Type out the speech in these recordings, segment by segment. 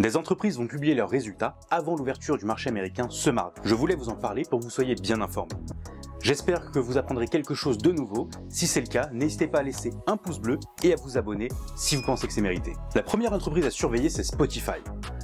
Des entreprises vont publier leurs résultats avant l'ouverture du marché américain ce mardi. Je voulais vous en parler pour que vous soyez bien informés. J'espère que vous apprendrez quelque chose de nouveau. Si c'est le cas, n'hésitez pas à laisser un pouce bleu et à vous abonner si vous pensez que c'est mérité. La première entreprise à surveiller, c'est Spotify.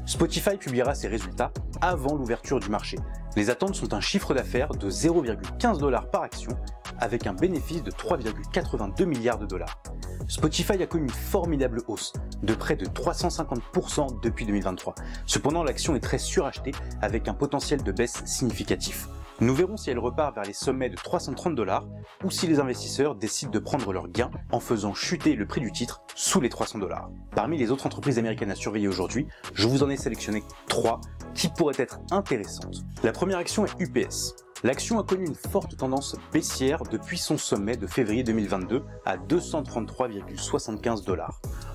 Spotify publiera ses résultats avant l'ouverture du marché. Les attentes sont un chiffre d'affaires de 0,15 $ par action avec un bénéfice de 3,82 milliards de dollars. Spotify a connu une formidable hausse de près de 350% depuis 2023. Cependant, l'action est très surachetée avec un potentiel de baisse significatif. Nous verrons si elle repart vers les sommets de 330 $ ou si les investisseurs décident de prendre leurs gains en faisant chuter le prix du titre sous les 300 $. Parmi les autres entreprises américaines à surveiller aujourd'hui, je vous en ai sélectionné 3 qui pourraient être intéressantes. La première action est UPS. L'action a connu une forte tendance baissière depuis son sommet de février 2022 à 233,75 $.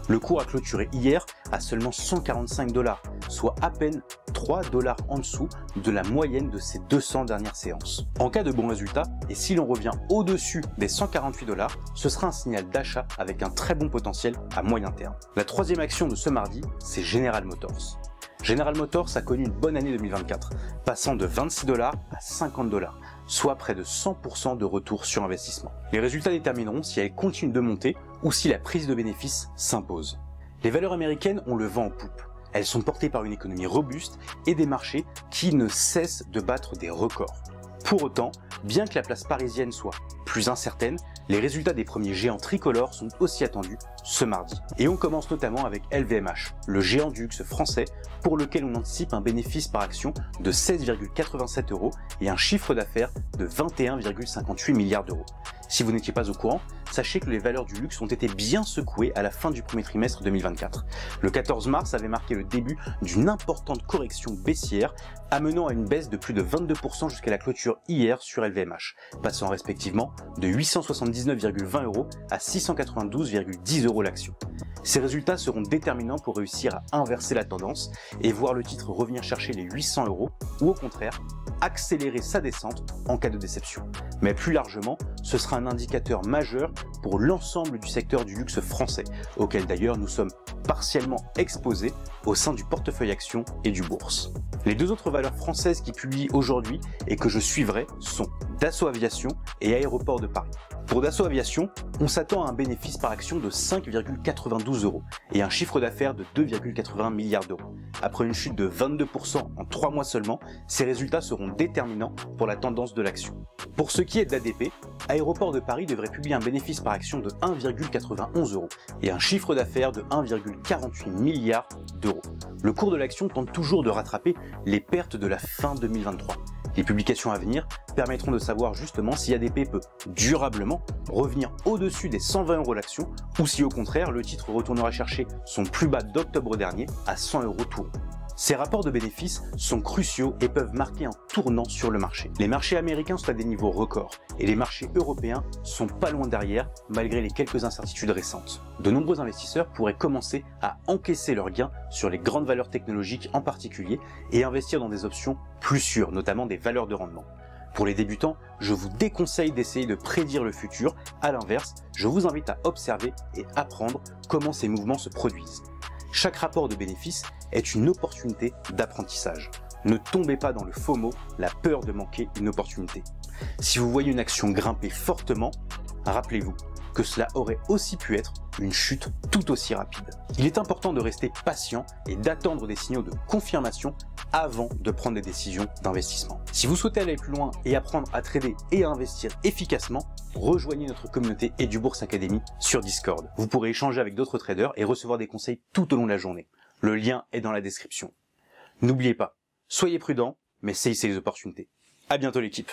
Le cours a clôturé hier à seulement 145 $, soit à peine 3 $ en dessous de la moyenne de ces 200 dernières séances. En cas de bons résultats, et si l'on revient au-dessus des 148 $, ce sera un signal d'achat avec un très bon potentiel à moyen terme. La troisième action de ce mardi, c'est General Motors. General Motors a connu une bonne année 2024, passant de 26 $ à 50 $, soit près de 100% de retour sur investissement. Les résultats détermineront si elle continue de monter ou si la prise de bénéfices s'impose. Les valeurs américaines ont le vent en poupe. Elles sont portées par une économie robuste et des marchés qui ne cessent de battre des records. Pour autant, bien que la place parisienne soit plus incertaine, les résultats des premiers géants tricolores sont aussi attendus ce mardi. Et on commence notamment avec LVMH, le géant du luxe français, pour lequel on anticipe un bénéfice par action de 16,87 € et un chiffre d'affaires de 21,58 milliards d'euros. Si vous n'étiez pas au courant, sachez que les valeurs du luxe ont été bien secouées à la fin du premier trimestre 2024. Le 14 mars avait marqué le début d'une importante correction baissière, amenant à une baisse de plus de 22% jusqu'à la clôture hier sur LVMH, passant respectivement de 879,20 € à 692,10 € l'action. Ces résultats seront déterminants pour réussir à inverser la tendance et voir le titre revenir chercher les 800 € ou au contraire, accélérer sa descente en cas de déception. Mais plus largement, ce sera un indicateur majeur pour l'ensemble du secteur du luxe français, auquel d'ailleurs nous sommes partiellement exposés au sein du portefeuille actions et du bourse. Les deux autres valeurs françaises qui publient aujourd'hui et que je suivrai sont Dassault Aviation et Aéroports de Paris. Pour Dassault Aviation, on s'attend à un bénéfice par action de 5,92 € et un chiffre d'affaires de 2,81 milliards d'euros. Après une chute de 22% en 3 mois seulement, ces résultats seront déterminants pour la tendance de l'action. Pour ce qui est d'ADP, Aéroports de Paris devrait publier un bénéfice par action de 1,91 € et un chiffre d'affaires de 1,48 milliards d'euros. Le cours de l'action tente toujours de rattraper les pertes de la fin 2023. Les publications à venir permettront de savoir justement si ADP peut durablement revenir au-dessus des 120 € l'action ou si au contraire le titre retournera chercher son plus bas d'octobre dernier à 100 € tout rond. Ces rapports de bénéfices sont cruciaux et peuvent marquer un tournant sur le marché. Les marchés américains sont à des niveaux records et les marchés européens sont pas loin derrière malgré les quelques incertitudes récentes. De nombreux investisseurs pourraient commencer à encaisser leurs gains sur les grandes valeurs technologiques en particulier et investir dans des options plus sûres, notamment des valeurs de rendement. Pour les débutants, je vous déconseille d'essayer de prédire le futur. À l'inverse, je vous invite à observer et apprendre comment ces mouvements se produisent. Chaque rapport de bénéfice est une opportunité d'apprentissage. Ne tombez pas dans le FOMO, la peur de manquer une opportunité. Si vous voyez une action grimper fortement, rappelez-vous que cela aurait aussi pu être une chute tout aussi rapide. Il est important de rester patient et d'attendre des signaux de confirmation avant de prendre des décisions d'investissement. Si vous souhaitez aller plus loin et apprendre à trader et à investir efficacement, rejoignez notre communauté Edubourse Academy sur Discord. Vous pourrez échanger avec d'autres traders et recevoir des conseils tout au long de la journée. Le lien est dans la description. N'oubliez pas, soyez prudents, mais saisissez les opportunités. À bientôt l'équipe.